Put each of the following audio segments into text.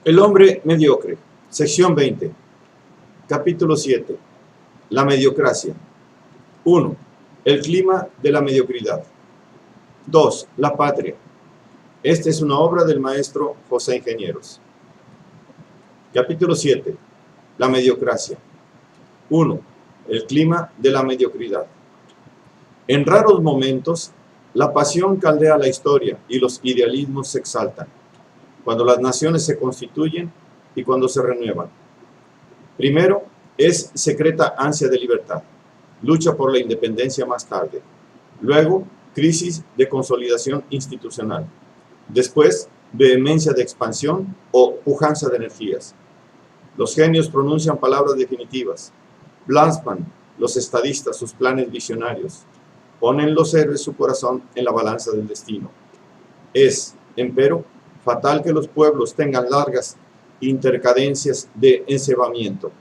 El hombre mediocre. Sección 20. Capítulo 7. La mediocracia. 1. El clima de la mediocridad. 2. La patria. Esta es una obra del maestro José Ingenieros. Capítulo 7. La mediocracia. 1. El clima de la mediocridad. En raros momentos, la pasión caldea la historia y los idealismos se exaltan, cuando las naciones se constituyen y cuando se renuevan. Primero, es secreta ansia de libertad, lucha por la independencia más tarde. Luego, crisis de consolidación institucional. Después, vehemencia de expansión o pujanza de energías. Los genios pronuncian palabras definitivas. Plasman los estadistas sus planes visionarios. Ponen los héroes su corazón en la balanza del destino. Es, empero, fatal que los pueblos tengan largas intercadencias de encebamiento.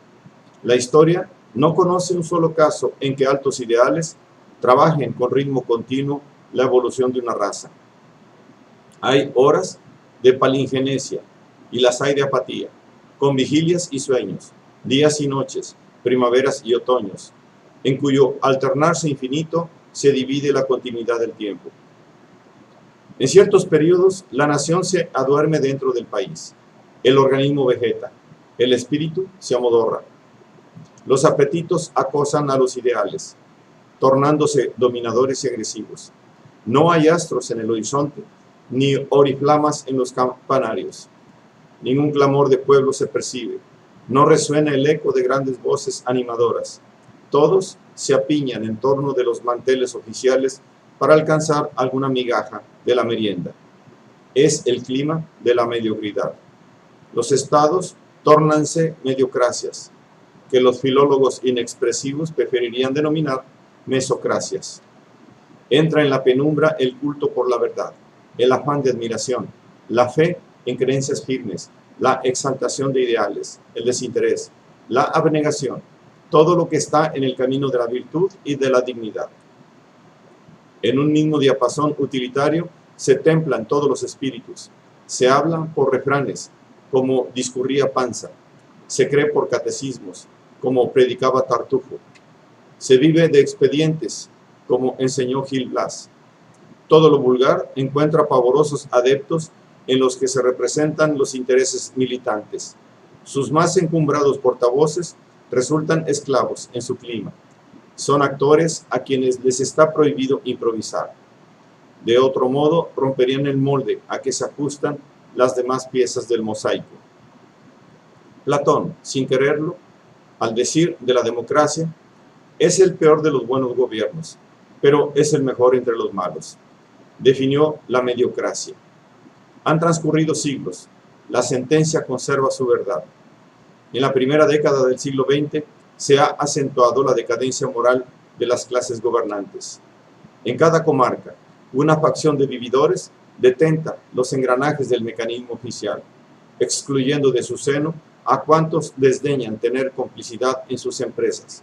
La historia no conoce un solo caso en que altos ideales trabajen con ritmo continuo la evolución de una raza. Hay horas de palingenesia y las hay de apatía, con vigilias y sueños, días y noches, primaveras y otoños, en cuyo alternarse infinito se divide la continuidad del tiempo. En ciertos periodos, la nación se aduerme dentro del país, el organismo vegeta, el espíritu se amodorra. Los apetitos acosan a los ideales, tornándose dominadores y agresivos. No hay astros en el horizonte, ni oriflamas en los campanarios. Ningún clamor de pueblo se percibe. No resuena el eco de grandes voces animadoras. Todos se apiñan en torno de los manteles oficiales para alcanzar alguna migaja de la merienda. Es el clima de la mediocridad. Los estados tórnanse mediocracias, que los filólogos inexpresivos preferirían denominar mesocracias. Entra en la penumbra el culto por la verdad, el afán de admiración, la fe en creencias firmes, la exaltación de ideales, el desinterés, la abnegación, todo lo que está en el camino de la virtud y de la dignidad. En un mismo diapasón utilitario se templan todos los espíritus, se habla por refranes, como discurría Panza, se cree por catecismos, como predicaba Tartufo, se vive de expedientes, como enseñó Gil Blas. Todo lo vulgar encuentra pavorosos adeptos en los que se representan los intereses militantes. Sus más encumbrados portavoces resultan esclavos en su clima. Son actores a quienes les está prohibido improvisar. De otro modo, romperían el molde a que se ajustan las demás piezas del mosaico. Platón, sin quererlo, al decir de la democracia, es el peor de los buenos gobiernos, pero es el mejor entre los malos. Definió la mediocracia. Han transcurrido siglos, la sentencia conserva su verdad. En la primera década del siglo XX se ha acentuado la decadencia moral de las clases gobernantes. En cada comarca, una facción de vividores detenta los engranajes del mecanismo oficial, excluyendo de su seno a cuantos desdeñan tener complicidad en sus empresas.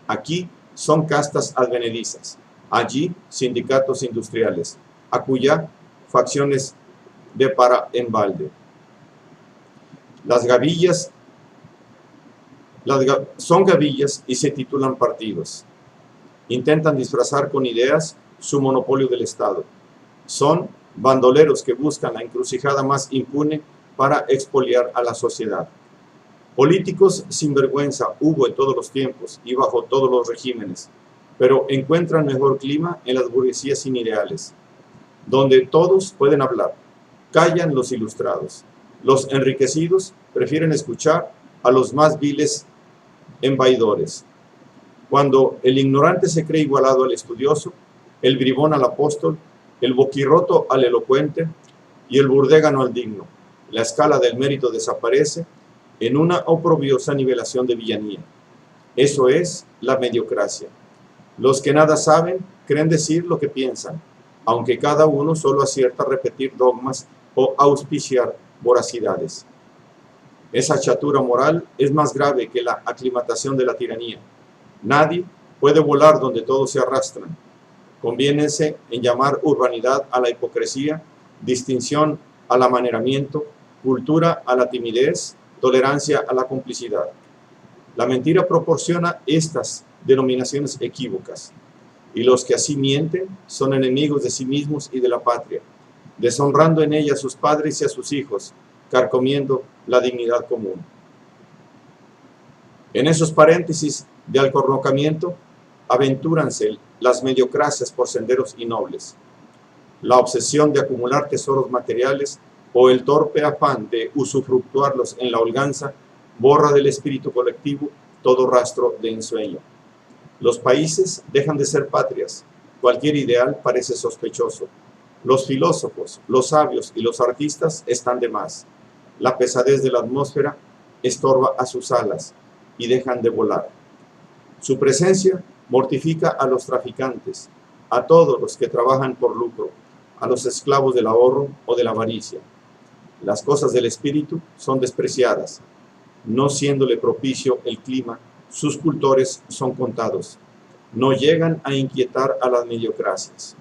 Aquí son castas advenedizas, allí sindicatos industriales, acullá facciones de paraembalde. Las gavillas son gavillas y se titulan partidos. Intentan disfrazar con ideas su monopolio del Estado. Son bandoleros que buscan la encrucijada más impune para expoliar a la sociedad. Políticos sin vergüenza hubo en todos los tiempos y bajo todos los regímenes, pero encuentran mejor clima en las burguesías sin ideales, donde todos pueden hablar. Callan los ilustrados. Los enriquecidos prefieren escuchar a los más viles embaidores. Cuando el ignorante se cree igualado al estudioso, el bribón al apóstol, el boquirroto al elocuente y el burdégano al digno, la escala del mérito desaparece en una oprobiosa nivelación de villanía. Eso es la mediocracia. Los que nada saben creen decir lo que piensan, aunque cada uno solo acierta a repetir dogmas o auspiciar voracidades. Esa chatura moral es más grave que la aclimatación de la tiranía. Nadie puede volar donde todos se arrastran. Conviénese en llamar urbanidad a la hipocresía, distinción al amaneramiento, cultura a la timidez, tolerancia a la complicidad. La mentira proporciona estas denominaciones equívocas, y los que así mienten son enemigos de sí mismos y de la patria, deshonrando en ella a sus padres y a sus hijos, carcomiendo la dignidad común. En esos paréntesis de alcornocamiento, aventúranse las mediocracias por senderos innobles. La obsesión de acumular tesoros materiales o el torpe afán de usufructuarlos en la holganza borra del espíritu colectivo todo rastro de ensueño. Los países dejan de ser patrias, cualquier ideal parece sospechoso. Los filósofos, los sabios y los artistas están de más. La pesadez de la atmósfera estorba a sus alas y dejan de volar. Su presencia mortifica a los traficantes, a todos los que trabajan por lucro, a los esclavos del ahorro o de la avaricia. Las cosas del espíritu son despreciadas. No siéndole propicio el clima, sus cultores son contados. No llegan a inquietar a las mediocracias.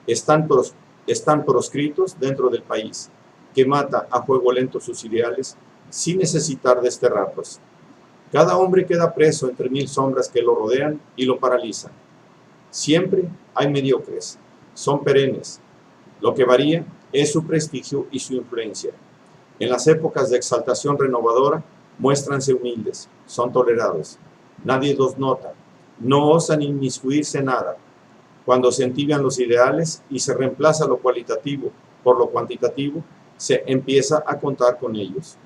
Están proscritos dentro del país, que mata a fuego lento sus ideales sin necesitar desterrarlos. Cada hombre queda preso entre 1000 sombras que lo rodean y lo paralizan. Siempre hay mediocres, son perennes. Lo que varía es su prestigio y su influencia. En las épocas de exaltación renovadora, muéstranse humildes, son tolerados. Nadie los nota, no osan inmiscuirse en nada. Cuando se entibian los ideales y se reemplaza lo cualitativo por lo cuantitativo, se empieza a contar con ellos.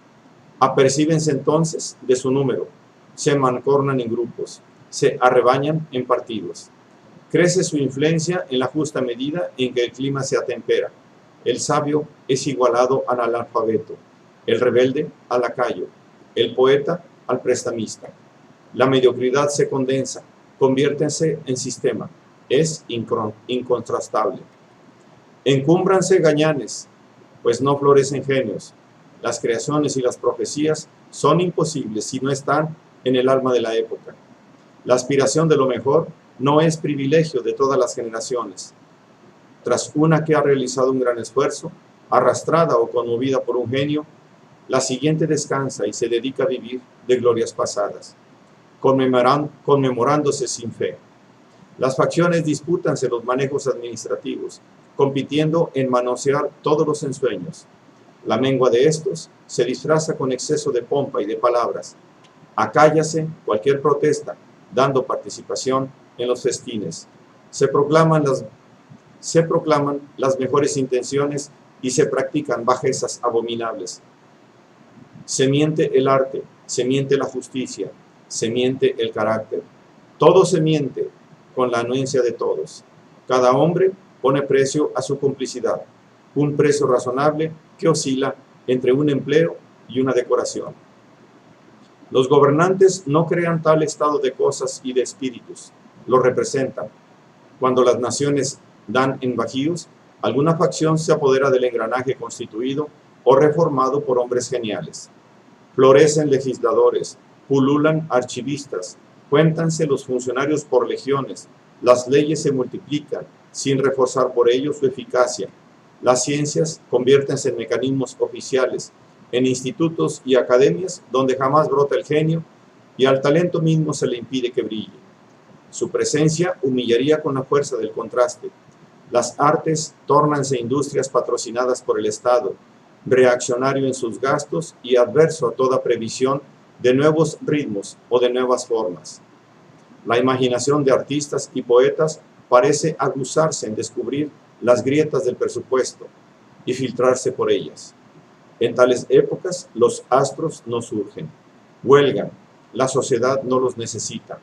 Apercíbense entonces de su número, se mancornan en grupos, se arrebañan en partidos. Crece su influencia en la justa medida en que el clima se atempera. El sabio es igualado al analfabeto, el rebelde al lacayo, el poeta al prestamista. La mediocridad se condensa, conviértense en sistema, es incontrastable. Encúmbranse gañanes, pues no florecen genios. Las creaciones y las profecías son imposibles si no están en el alma de la época. La aspiración de lo mejor no es privilegio de todas las generaciones. Tras una que ha realizado un gran esfuerzo, arrastrada o conmovida por un genio, la siguiente descansa y se dedica a vivir de glorias pasadas, conmemorándose sin fe. Las facciones dispútanse los manejos administrativos, compitiendo en manosear todos los ensueños. La mengua de estos se disfraza con exceso de pompa y de palabras. Acállase cualquier protesta, dando participación en los festines. Se proclaman las mejores intenciones y se practican bajezas abominables. Se miente el arte, se miente la justicia, se miente el carácter. Todo se miente con la anuencia de todos. Cada hombre pone precio a su complicidad, un precio razonable que oscila entre un empleo y una decoración. Los gobernantes no crean tal estado de cosas y de espíritus, lo representan. Cuando las naciones dan en bajíos, alguna facción se apodera del engranaje constituido o reformado por hombres geniales. Florecen legisladores, pululan archivistas, cuéntanse los funcionarios por legiones, las leyes se multiplican, sin reforzar por ello su eficacia. Las ciencias conviértense en mecanismos oficiales, en institutos y academias donde jamás brota el genio y al talento mismo se le impide que brille. Su presencia humillaría con la fuerza del contraste. Las artes tórnanse industrias patrocinadas por el Estado, reaccionario en sus gastos y adverso a toda previsión de nuevos ritmos o de nuevas formas. La imaginación de artistas y poetas parece aguzarse en descubrir las grietas del presupuesto y filtrarse por ellas. En tales épocas los astros no surgen, huelgan, la sociedad no los necesita.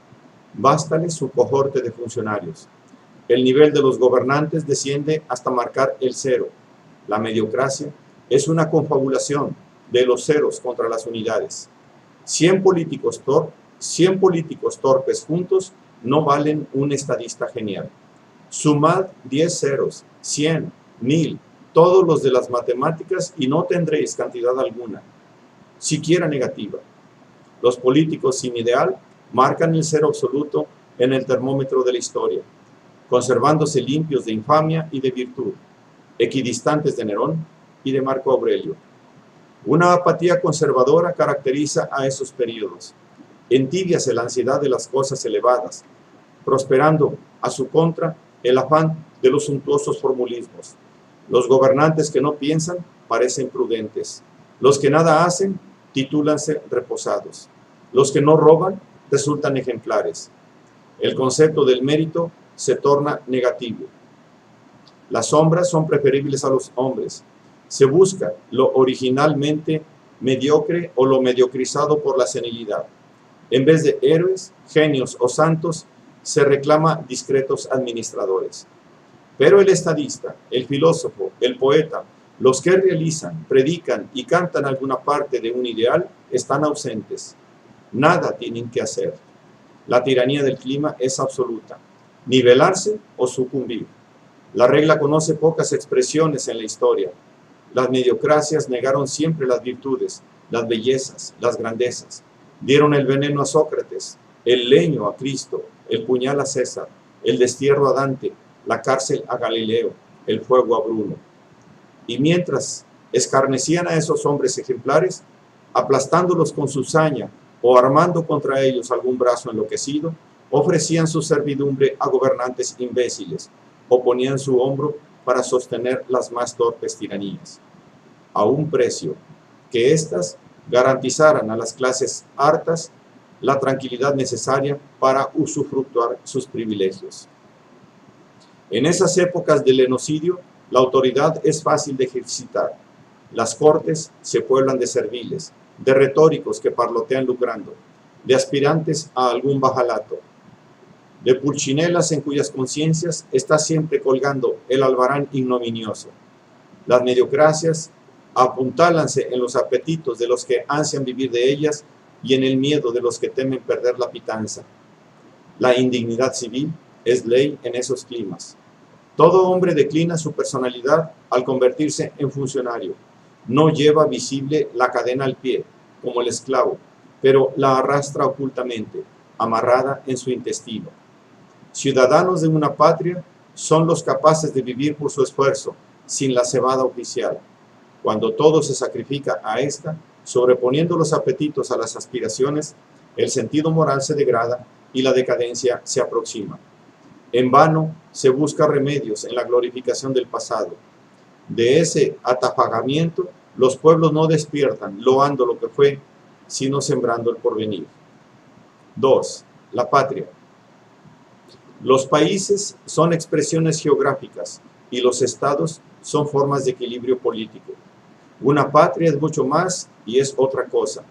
Bástale su cohorte de funcionarios. El nivel de los gobernantes desciende hasta marcar el cero. La mediocracia es una confabulación de los ceros contra las unidades. 100 políticos torpes juntos no valen un estadista genial. Sumad 10 ceros, 100, 1000, todos los de las matemáticas y no tendréis cantidad alguna, siquiera negativa. Los políticos sin ideal marcan el cero absoluto en el termómetro de la historia, conservándose limpios de infamia y de virtud, equidistantes de Nerón y de Marco Aurelio. Una apatía conservadora caracteriza a esos periodos. Entibiase la ansiedad de las cosas elevadas, prosperando a su contra el afán de los suntuosos formulismos. Los gobernantes que no piensan parecen prudentes. Los que nada hacen titúlanse reposados. Los que no roban resultan ejemplares. El concepto del mérito se torna negativo. Las sombras son preferibles a los hombres. Se busca lo originalmente mediocre o lo mediocrizado por la senilidad. En vez de héroes, genios o santos, se reclama discretos administradores. Pero el estadista, el filósofo, el poeta, los que realizan, predican y cantan alguna parte de un ideal, están ausentes. Nada tienen que hacer. La tiranía del clima es absoluta. Nivelarse o sucumbir. La regla conoce pocas expresiones en la historia. Las mediocracias negaron siempre las virtudes, las bellezas, las grandezas. Dieron el veneno a Sócrates, el leño a Cristo, el puñal a César, el destierro a Dante, la cárcel a Galileo, el fuego a Bruno. Y mientras escarnecían a esos hombres ejemplares, aplastándolos con su saña o armando contra ellos algún brazo enloquecido, ofrecían su servidumbre a gobernantes imbéciles, o ponían su hombro para sostener las más torpes tiranías, a un precio que éstas garantizaran a las clases hartas la tranquilidad necesaria para usufructuar sus privilegios. En esas épocas del genocidio, la autoridad es fácil de ejercitar. Las cortes se pueblan de serviles, de retóricos que parlotean lucrando, de aspirantes a algún bajalato, de pulchinelas en cuyas conciencias está siempre colgando el albarán ignominioso. Las mediocracias apuntálanse en los apetitos de los que ansian vivir de ellas y en el miedo de los que temen perder la pitanza. La indignidad civil es ley en esos climas. Todo hombre declina su personalidad al convertirse en funcionario. No lleva visible la cadena al pie, como el esclavo, pero la arrastra ocultamente, amarrada en su intestino. Ciudadanos de una patria son los capaces de vivir por su esfuerzo, sin la cebada oficial. Cuando todo se sacrifica a esta, sobreponiendo los apetitos a las aspiraciones, el sentido moral se degrada y la decadencia se aproxima. En vano se busca remedios en la glorificación del pasado. De ese atafagamiento, los pueblos no despiertan loando lo que fue, sino sembrando el porvenir. 2. La patria. Los países son expresiones geográficas y los estados son formas de equilibrio político. Una patria es mucho más y es otra cosa.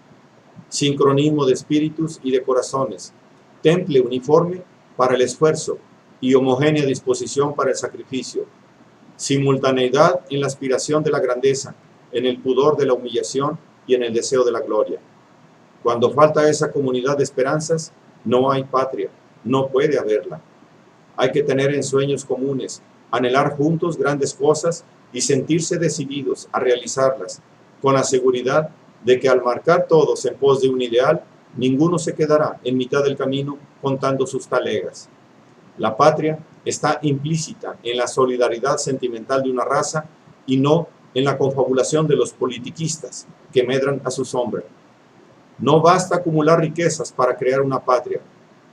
Sincronismo de espíritus y de corazones, temple uniforme para el esfuerzo y homogénea disposición para el sacrificio. Simultaneidad en la aspiración de la grandeza, en el pudor de la humillación y en el deseo de la gloria. Cuando falta esa comunidad de esperanzas, no hay patria, no puede haberla. Hay que tener ensueños comunes, anhelar juntos grandes cosas y sentirse decididos a realizarlas, con la seguridad de que al marcar todos en pos de un ideal, ninguno se quedará en mitad del camino contando sus talegas. La patria está implícita en la solidaridad sentimental de una raza y no en la confabulación de los politiquistas que medran a su sombra. No basta acumular riquezas para crear una patria.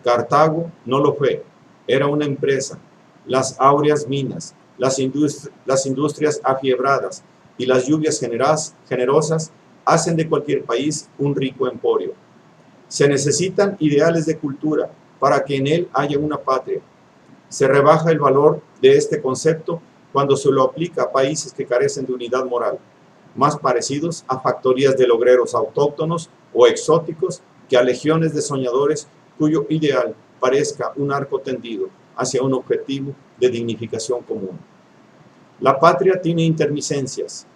Cartago no lo fue. Era una empresa. Las áureas minas, las industrias afiebradas y las lluvias generosas hacen de cualquier país un rico emporio. Se necesitan ideales de cultura para que en él haya una patria. Se rebaja el valor de este concepto cuando se lo aplica a países que carecen de unidad moral, más parecidos a factorías de logreros autóctonos o exóticos que a legiones de soñadores cuyo ideal parezca un arco tendido hacia un objetivo de dignificación común. La patria tiene intermitencias.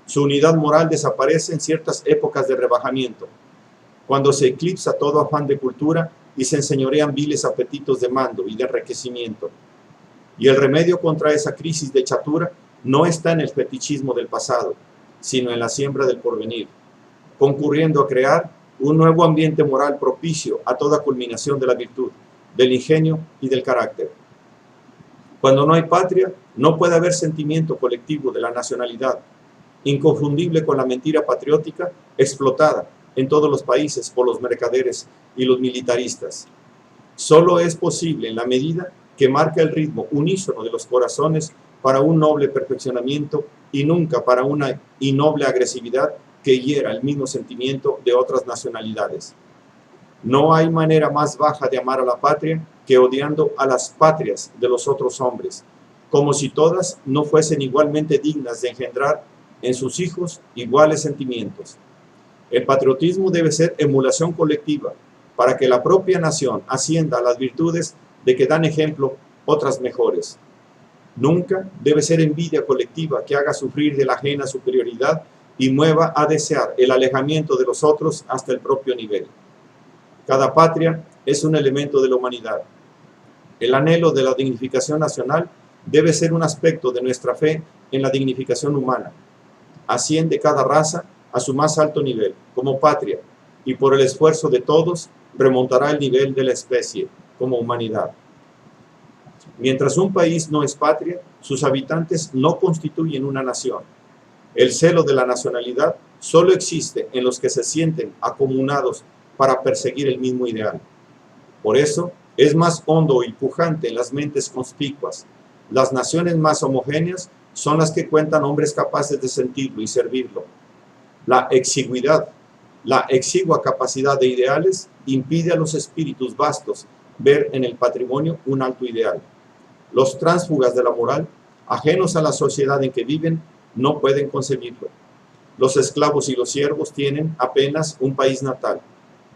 Su unidad moral desaparece en ciertas épocas de rebajamiento, cuando se eclipsa todo afán de cultura y se enseñorean viles apetitos de mando y de enriquecimiento. Y el remedio contra esa crisis de chatura no está en el fetichismo del pasado, sino en la siembra del porvenir, concurriendo a crear un nuevo ambiente moral propicio a toda culminación de la virtud, del ingenio y del carácter. Cuando no hay patria, no puede haber sentimiento colectivo de la nacionalidad, inconfundible con la mentira patriótica explotada en todos los países por los mercaderes y los militaristas. Solo es posible en la medida que marca el ritmo unísono de los corazones para un noble perfeccionamiento y nunca para una innoble agresividad que hiera el mismo sentimiento de otras nacionalidades. No hay manera más baja de amar a la patria que odiando a las patrias de los otros hombres, como si todas no fuesen igualmente dignas de engendrar en sus hijos iguales sentimientos. El patriotismo debe ser emulación colectiva para que la propia nación ascienda a las virtudes de que dan ejemplo otras mejores. Nunca debe ser envidia colectiva que haga sufrir de la ajena superioridad y mueva a desear el alejamiento de los otros hasta el propio nivel. Cada patria es un elemento de la humanidad. El anhelo de la dignificación nacional debe ser un aspecto de nuestra fe en la dignificación humana. Asciende cada raza a su más alto nivel, como patria, y por el esfuerzo de todos remontará el nivel de la especie, como humanidad. Mientras un país no es patria, sus habitantes no constituyen una nación. El celo de la nacionalidad solo existe en los que se sienten acomunados para perseguir el mismo ideal. Por eso, es más hondo y pujante en las mentes conspicuas. Las naciones más homogéneas son las que cuentan hombres capaces de sentirlo y servirlo. La exigua capacidad de ideales impide a los espíritus vastos ver en el patrimonio un alto ideal. Los tránsfugas de la moral, ajenos a la sociedad en que viven, no pueden concebirlo. Los esclavos y los siervos tienen apenas un país natal.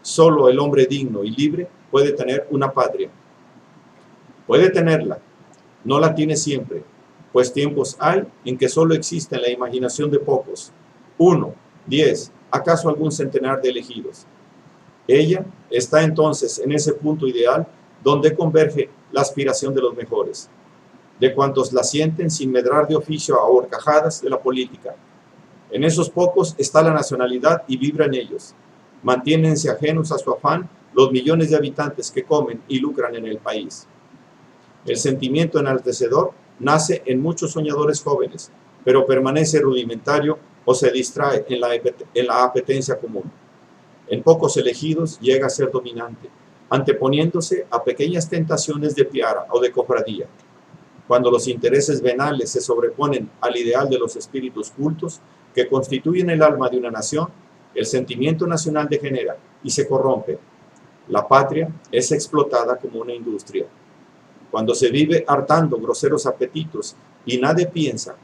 Solo el hombre digno y libre puede tener una patria. Puede tenerla, no la tiene siempre, pues tiempos hay en que solo existe en la imaginación de pocos, 1, 10, acaso algún centenar de elegidos. Ella está entonces en ese punto ideal donde converge la aspiración de los mejores, de cuantos la sienten sin medrar de oficio a horcajadas de la política. En esos pocos está la nacionalidad y vibra en ellos. Mantiénense ajenos a su afán los millones de habitantes que comen y lucran en el país. El sentimiento enaltecedor nace en muchos soñadores jóvenes, pero permanece rudimentario o se distrae en la apetencia común. En pocos elegidos llega a ser dominante, anteponiéndose a pequeñas tentaciones de piara o de cofradía. Cuando los intereses venales se sobreponen al ideal de los espíritus cultos que constituyen el alma de una nación, el sentimiento nacional degenera y se corrompe. La patria es explotada como una industria. Cuando se vive hartando groseros apetitos y nadie piensa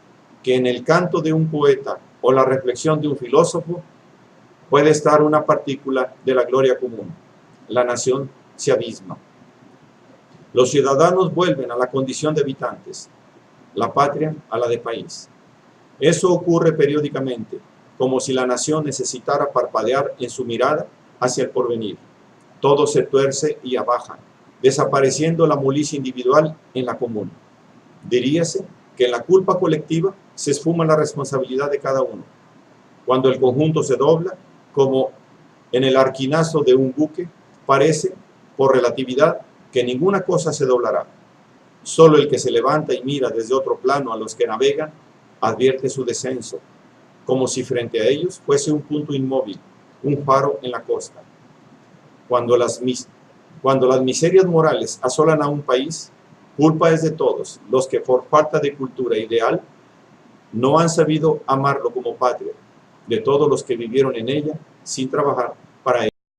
que en el canto de un poeta o la reflexión de un filósofo puede estar una partícula de la gloria común, la nación se abisma. Los ciudadanos vuelven a la condición de habitantes, la patria a la de país. Eso ocurre periódicamente, como si la nación necesitara parpadear en su mirada hacia el porvenir. Todo se tuerce y abaja, desapareciendo la molicie individual en la común. Diríase que en la culpa colectiva se esfuma la responsabilidad de cada uno. Cuando el conjunto se dobla, como en el arquinazo de un buque, parece, por relatividad, que ninguna cosa se doblará. Solo el que se levanta y mira desde otro plano a los que navegan, advierte su descenso, como si frente a ellos fuese un punto inmóvil, un faro en la costa. Cuando las miserias morales asolan a un país, culpa es de todos los que por falta de cultura ideal no han sabido amarlo como patria, de todos los que vivieron en ella sin trabajar para ella.